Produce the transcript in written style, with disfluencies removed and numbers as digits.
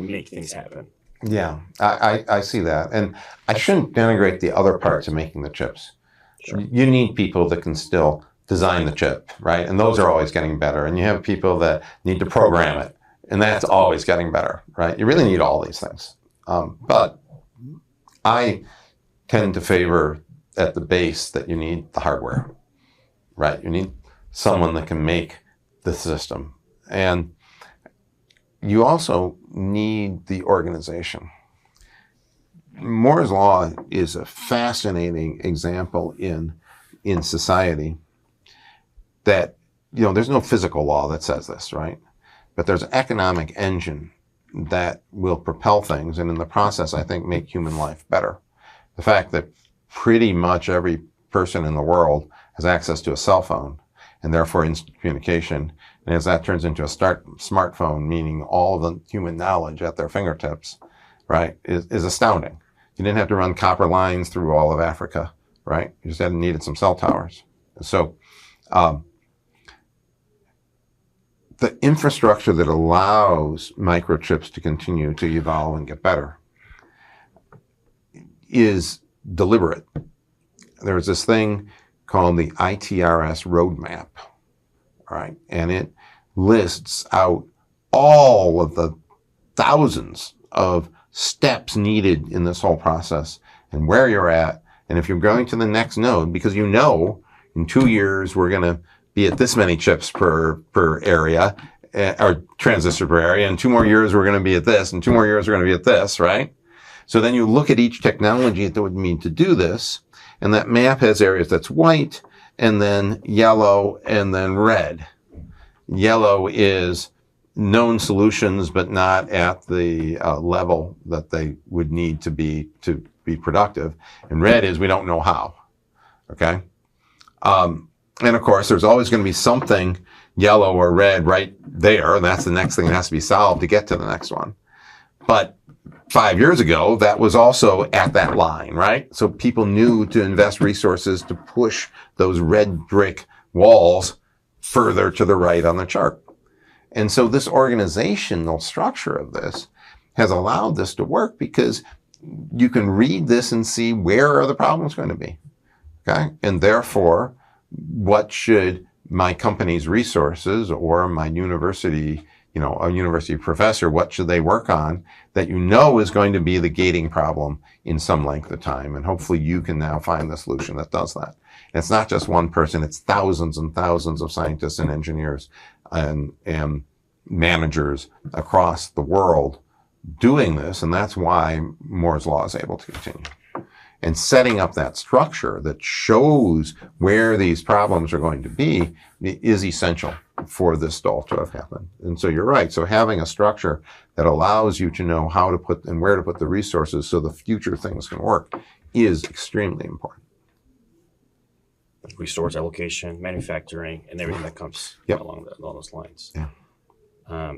make things happen. Yeah, I see that. And I shouldn't denigrate the other parts of making the chips. Sure. You need people that can still design the chip, right? And those are always getting better. And you have people that need to program it, and that's always getting better, right? You really need all these things. But I tend to favor at the base that you need the hardware, right? You need someone that can make the system. And you also need the organization. Moore's Law is a fascinating example in society that, there's no physical law that says this, right? But there's an economic engine that will propel things, and in the process, I think, make human life better. The fact that pretty much every person in the world has access to a cell phone, and therefore instant communication, and as that turns into a smartphone, meaning all of the human knowledge at their fingertips, right, is astounding. You didn't have to run copper lines through all of Africa, right? You just needed some cell towers. So the infrastructure that allows microchips to continue to evolve and get better is deliberate. There's this thing called the ITRS roadmap, right? And it lists out all of the thousands of steps needed in this whole process and where you're at. And if you're going to the next node, because in 2 years we're going to be at this many chips per area, or transistor per area, and 2 more years we're going to be at this, and 2 more years we're going to be at this, right? So then you look at each technology that would mean to do this, and that map has areas that's white, and then yellow, and then red. Yellow is known solutions, but not at the level that they would need to be productive. And red is we don't know how. Okay? And of course, there's always going to be something yellow or red right there, and that's the next thing that has to be solved to get to the next one. But 5 years ago, that was also at that line, right? So people knew to invest resources to push those red brick walls further to the right on the chart. And so this organizational structure of this has allowed this to work because you can read this and see where are the problems going to be, okay? And therefore, what should my company's resources or my university, a university professor, what should they work on that is going to be the gating problem in some length of time? And hopefully you can now find the solution that does that. And it's not just one person, it's thousands and thousands of scientists and engineers and managers across the world doing this. And that's why Moore's Law is able to continue. And setting up that structure that shows where these problems are going to be is essential for this all to have happened. And so you're right. So having a structure that allows you to know how to put and where to put the resources so the future things can work is extremely important. Resource allocation, manufacturing, and everything that comes along those lines. Yeah.